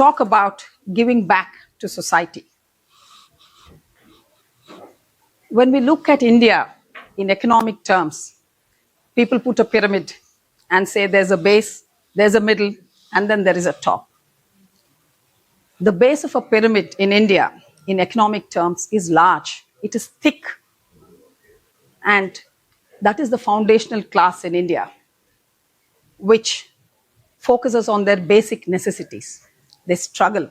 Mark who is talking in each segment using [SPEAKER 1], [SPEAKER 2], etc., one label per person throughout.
[SPEAKER 1] talk about giving back to society. When we look at India in economic terms, people put a pyramid and say there's a base, there's a middle, and then there is a top. The base of a pyramid in India, in economic terms, is large. It is thick. And that is the foundational class in India, which focuses on their basic necessities. They struggle.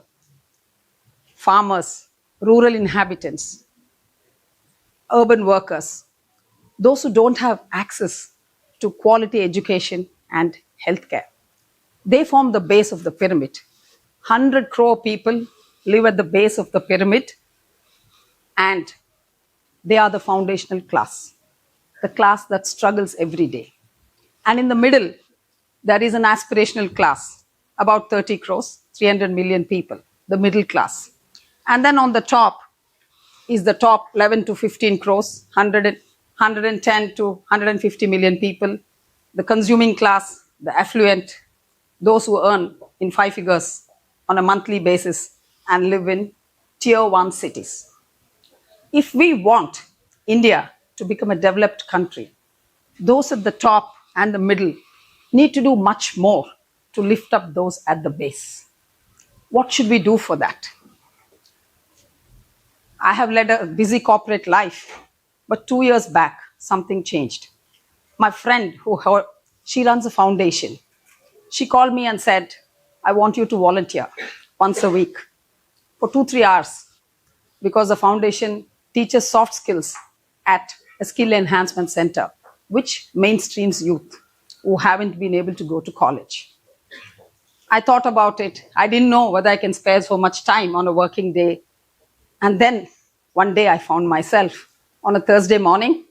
[SPEAKER 1] Farmers, rural inhabitants, urban workers, those who don't have access to quality education and healthcare. They form the base of the pyramid. 100 crore people live at the base of the pyramid, and they are the foundational class, the class that struggles every day. And in the middle, there is an aspirational class, about 30 crores, 300 million people, the middle class. And then on the top is the top 11 to 15 crores, 110 to 150 million people, the consuming class, the affluent, those who earn in 5 figures on a monthly basis and live in tier 1 cities. If we want India to become a developed country, those at the top and the middle need to do much more to lift up those at the base. What should we do for that? I have led a busy corporate life, but 2 years back, something changed. My friend, she runs a foundation. She called me and said, I want you to volunteer once a week for 2-3 hours, because the foundation teaches soft skills at a skill enhancement center, which mainstreams youth who haven't been able to go to college. I thought about it. I didn't know whether I can spare so much time on a working day. And then one day I found myself on a Thursday morning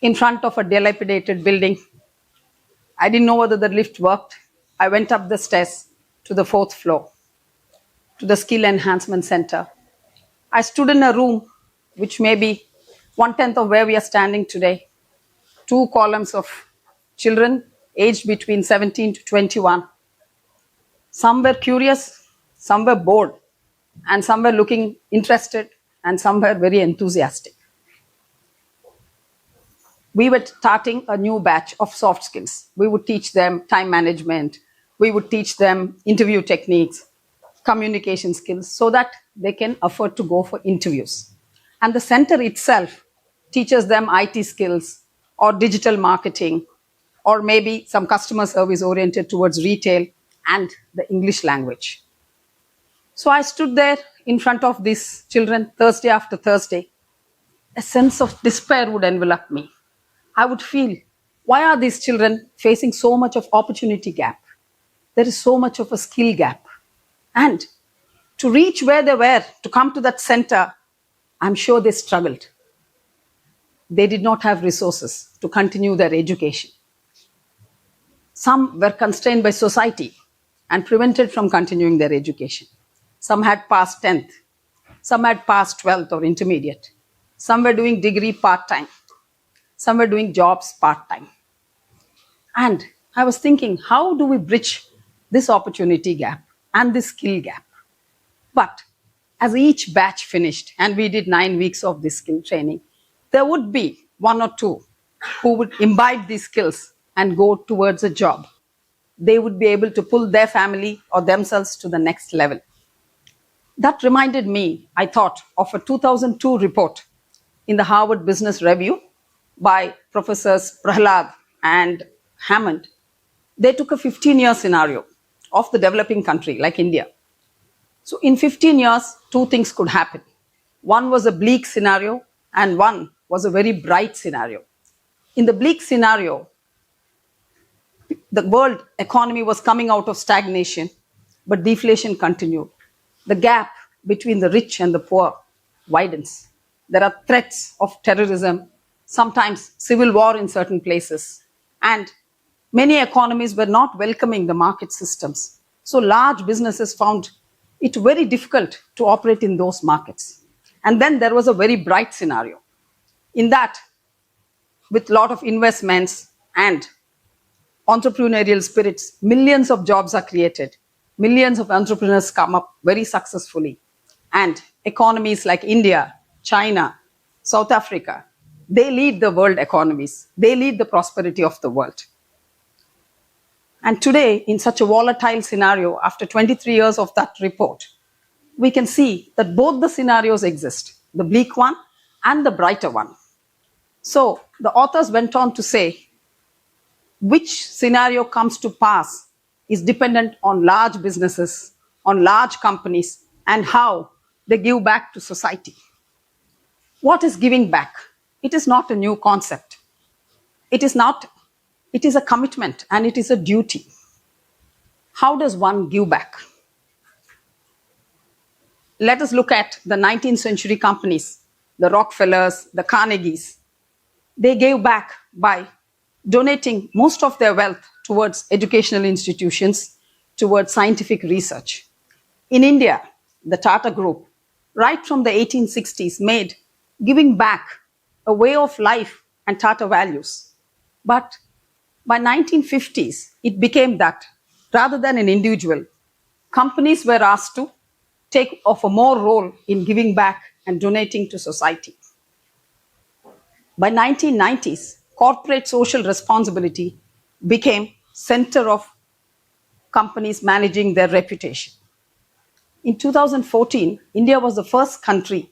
[SPEAKER 1] in front of a dilapidated building. I didn't know whether the lift worked. I went up the stairs to the 4th floor, to the skill enhancement center. I stood in a room which may be 1/10 of where we are standing today. 2 columns of children aged between 17 to 21. Some were curious, some were bored, and some were looking interested, and some were very enthusiastic. We were starting a new batch of soft skills. We would teach them time management. We would teach them interview techniques, communication skills, so that they can afford to go for interviews. And the center itself teaches them IT skills or digital marketing, or maybe some customer service oriented towards retail and the English language. So I stood there in front of these children Thursday after Thursday. A sense of despair would envelop me. I would feel, why are these children facing so much of opportunity gap? There is so much of a skill gap. And to reach where they were, to come to that center, I'm sure they struggled. They did not have resources to continue their education. Some were constrained by society and prevented from continuing their education. Some had passed 10th. Some had passed 12th or intermediate. Some were doing degree part-time. Some were doing jobs part-time. And I was thinking, how do we bridge this opportunity gap and this skill gap? But as each batch finished, and we did 9 weeks of this skill training, there would be 1 or 2 who would imbibe these skills and go towards a job. They would be able to pull their family or themselves to the next level. That reminded me, I thought, of a 2002 report in the Harvard Business Review by Professors Prahlad and Hammond. They took a 15-year scenario of the developing country like India. So in 15 years, 2 things could happen. One was a bleak scenario and one was a very bright scenario. In the bleak scenario, the world economy was coming out of stagnation, but deflation continued. The gap between the rich and the poor widens. There are threats of terrorism, sometimes civil war in certain places, and many economies were not welcoming the market systems. So large businesses found it very difficult to operate in those markets. And then there was a very bright scenario. In that, with a lot of investments and entrepreneurial spirits, millions of jobs are created. millions of entrepreneurs come up very successfully. And economies like India, China, South Africa, they lead the world economies. They lead the prosperity of the world. And today, in such a volatile scenario, after 23 years of that report, we can see that both the scenarios exist, the bleak one and the brighter one. So the authors went on to say, which scenario comes to pass is dependent on large businesses, on large companies, and how they give back to society. What is giving back? It is not a new concept. It is a commitment and it is a duty. How does one give back? Let us look at the 19th century companies, the Rockefellers, the Carnegies. They gave back by donating most of their wealth towards educational institutions, towards scientific research. In India, the Tata Group, right from the 1860s, made giving back a way of life and Tata values. But by 1950s, it became that rather than an individual, companies were asked to take a more role in giving back and donating to society. By 1990s, corporate social responsibility became center of companies managing their reputation. In 2014, India was the first country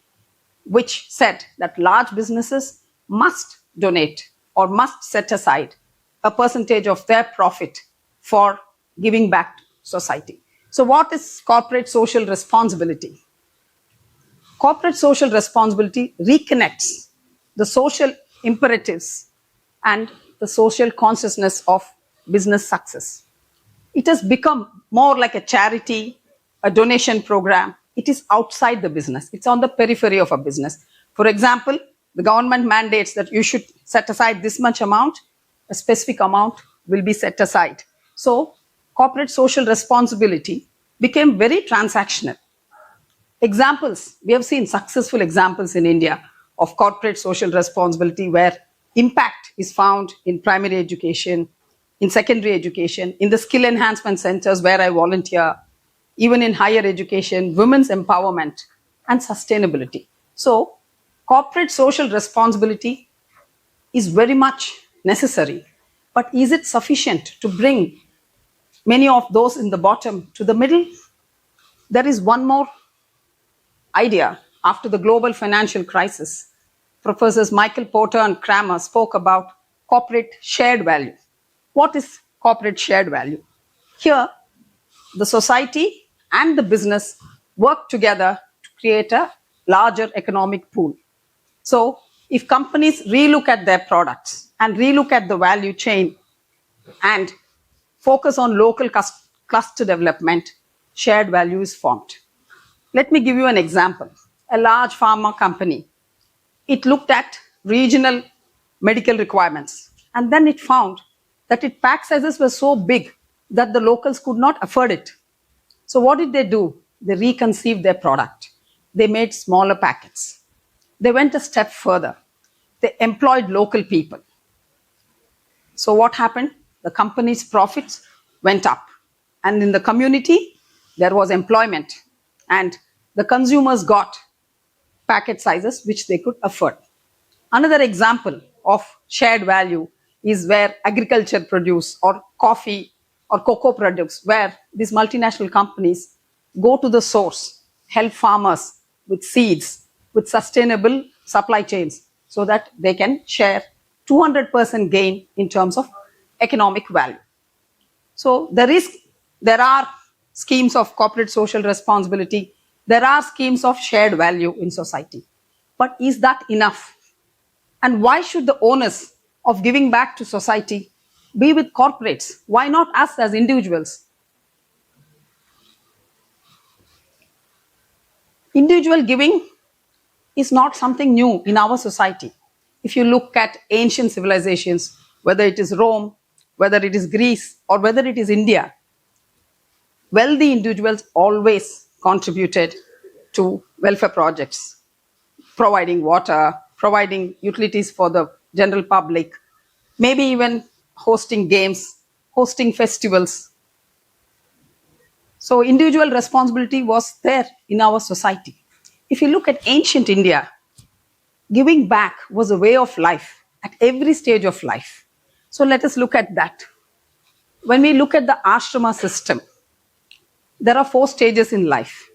[SPEAKER 1] which said that large businesses must donate or must set aside a percentage of their profit for giving back to society. So what is corporate social responsibility? Corporate social responsibility reconnects the social imperatives and the social consciousness of business success. It has become more like a charity, a donation program. It is outside the business. It's on the periphery of a business. For example, the government mandates that you should set aside this much amount, a specific amount will be set aside. So corporate social responsibility became very transactional. Examples, we have seen successful examples in India of corporate social responsibility where impact is found in primary education, in secondary education, in the skill enhancement centers where I volunteer, even in higher education, women's empowerment and sustainability. So corporate social responsibility is very much necessary, but is it sufficient to bring many of those in the bottom to the middle? There is one more idea. After the global financial crisis, Professors Michael Porter and Kramer spoke about corporate shared value. What is corporate shared value? Here, the society and the business work together to create a larger economic pool. So if companies relook at their products and relook at the value chain and focus on local cluster development, shared value is formed. Let me give you an example. A large pharma company, it looked at regional medical requirements, and then it found that its pack sizes were so big that the locals could not afford it. So what did they do? They reconceived their product. They made smaller packets. They went a step further. They employed local people. So what happened? The company's profits went up. And in the community, there was employment. And the consumers got packet sizes which they could afford. Another example of shared value is where agriculture produce or coffee or cocoa produce, where these multinational companies go to the source, help farmers with seeds, with sustainable supply chains so that they can share 200% gain in terms of economic value. So there are schemes of corporate social responsibility. There are schemes of shared value in society. But is that enough? And why should the onus of giving back to society be with corporates? Why not us as individuals? Individual giving is not something new in our society. If you look at ancient civilizations, whether it is Rome, whether it is Greece, or whether it is India, wealthy individuals always contributed to welfare projects, providing water, providing utilities for the general public, maybe even hosting games, hosting festivals. So individual responsibility was there in our society. If you look at ancient India, giving back was a way of life at every stage of life. So let us look at that. When we look at the Ashrama system, there are 4 stages in life.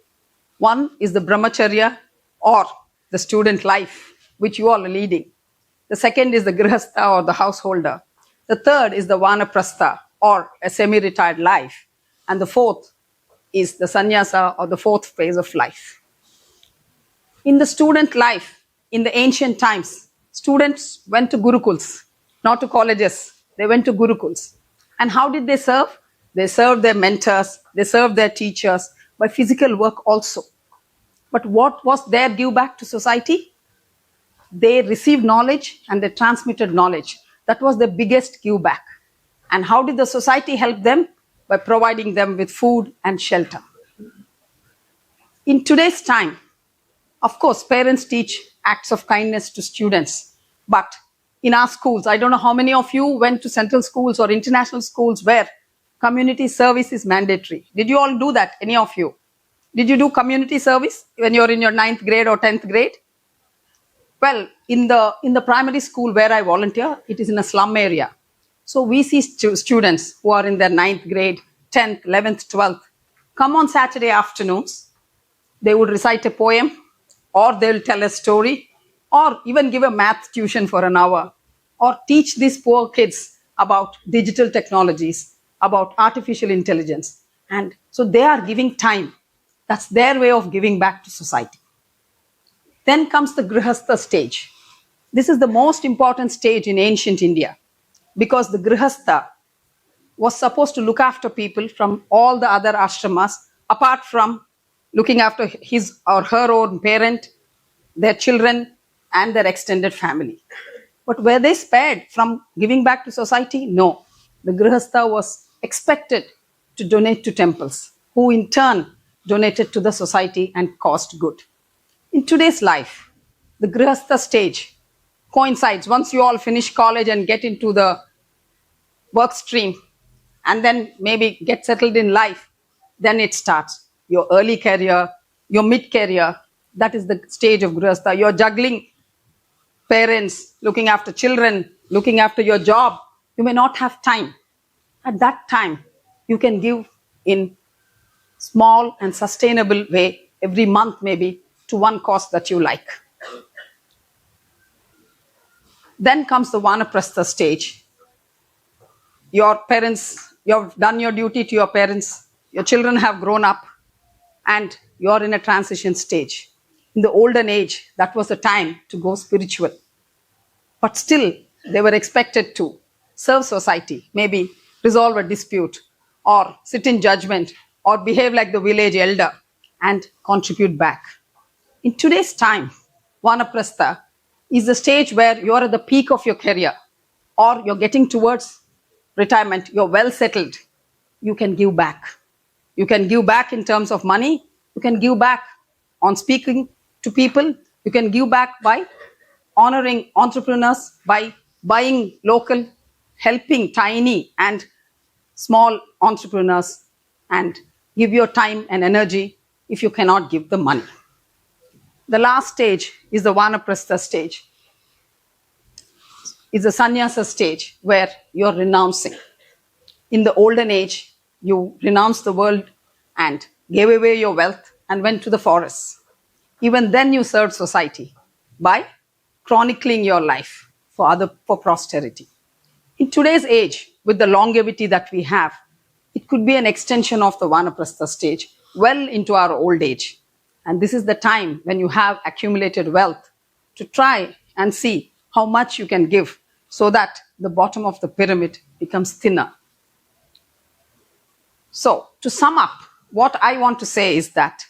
[SPEAKER 1] One is the Brahmacharya or the student life, which you all are leading. The second is the Grihasta or the householder. The third is the Vanaprasta or a semi-retired life. And the fourth is the Sanyasa or the 4th phase of life. In the student life, in the ancient times, students went to gurukuls, not to colleges. They went to gurukuls. And how did they serve? They served their mentors, they served their teachers by physical work also. But what was their give back to society? They received knowledge and they transmitted knowledge. That was the biggest give back. And how did the society help them? By providing them with food and shelter. In today's time, of course, parents teach acts of kindness to students. But in our schools, I don't know how many of you went to central schools or international schools where community service is mandatory. Did you all do that? Any of you? Did you do community service when you're in your 9th grade or 10th grade? Well, in the primary school where I volunteer, it is in a slum area. So we see students who are in their 9th grade, 10th, 11th, 12th, come on Saturday afternoons. They would recite a poem, or they'll tell a story, or even give a math tuition for an hour, or teach these poor kids about digital technologies, about artificial intelligence. And so they are giving time. That's their way of giving back to society. Then comes the Grihasta stage. This is the most important stage in ancient India because the Grihasta was supposed to look after people from all the other ashramas, apart from looking after his or her own parent, their children, and their extended family. But were they spared from giving back to society? No. The Grihasta was expected to donate to temples, who in turn donated to the society and caused good. In today's life, the Grihasta stage coincides once you all finish college and get into the work stream and then maybe get settled in life, then it starts. Your early career, your mid-career, that is the stage of Grihasta. You're juggling parents, looking after children, looking after your job. You may not have time. At that time, you can give in small and sustainable way, every month maybe, to one cause that you like. Then comes the Vanaprasta stage. Your parents, you've done your duty to your parents, your children have grown up, and you're in a transition stage. In the olden age, that was the time to go spiritual. But still, they were expected to serve society, maybe resolve a dispute, or sit in judgment, or behave like the village elder, and contribute back. In today's time, Vanaprasta is the stage where you're at the peak of your career, or you're getting towards retirement, you're well settled. You can give back. You can give back in terms of money. You can give back on speaking to people. You can give back by honoring entrepreneurs, by buying local, helping tiny and small entrepreneurs, and give your time and energy if you cannot give the money. The last stage is the Vanaprasta stage. It's the Sanyasa stage where you're renouncing. In the olden age, you renounced the world and gave away your wealth and went to the forests. Even then you served society by chronicling your life for posterity. In today's age, with the longevity that we have, it could be an extension of the Vanaprasta stage well into our old age. And this is the time when you have accumulated wealth to try and see how much you can give so that the bottom of the pyramid becomes thinner. So, to sum up, what I want to say is that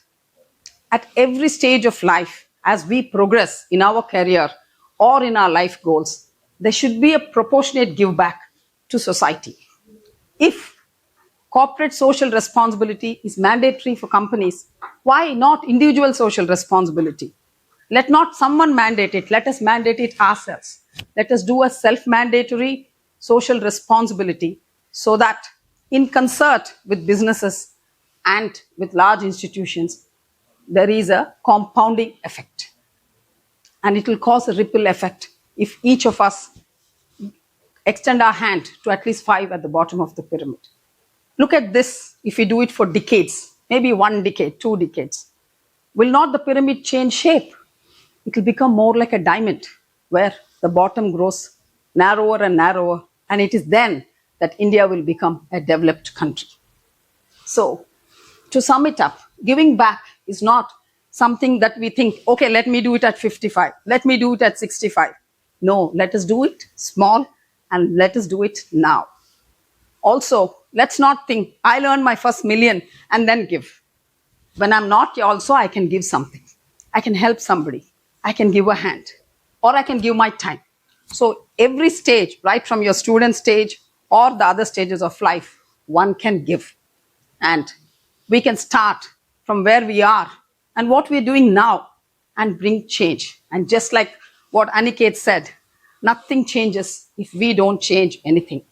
[SPEAKER 1] at every stage of life, as we progress in our career or in our life goals, there should be a proportionate give back to society. If corporate social responsibility is mandatory for companies, why not individual social responsibility? Let not someone mandate it, let us mandate it ourselves. Let us do a self-mandatory social responsibility so that in concert with businesses and with large institutions, there is a compounding effect. And it will cause a ripple effect if each of us extend our hand to at least 5 at the bottom of the pyramid. Look at this, if we do it for decades, maybe 1 decade, 2 decades. Will not the pyramid change shape? It will become more like a diamond where the bottom grows narrower and narrower, and it is then that India will become a developed country. So, to sum it up, giving back is not something that we think, okay, let me do it at 55, let me do it at 65. No, let us do it small and let us do it now. Also, let's not think, I'll earn my first million and then give. When I'm not, also I can give something. I can help somebody. I can give a hand. Or I can give my time. So every stage, right from your student stage or the other stages of life, one can give. And we can start from where we are and what we're doing now and bring change. And just like what Aniket said, nothing changes if we don't change anything.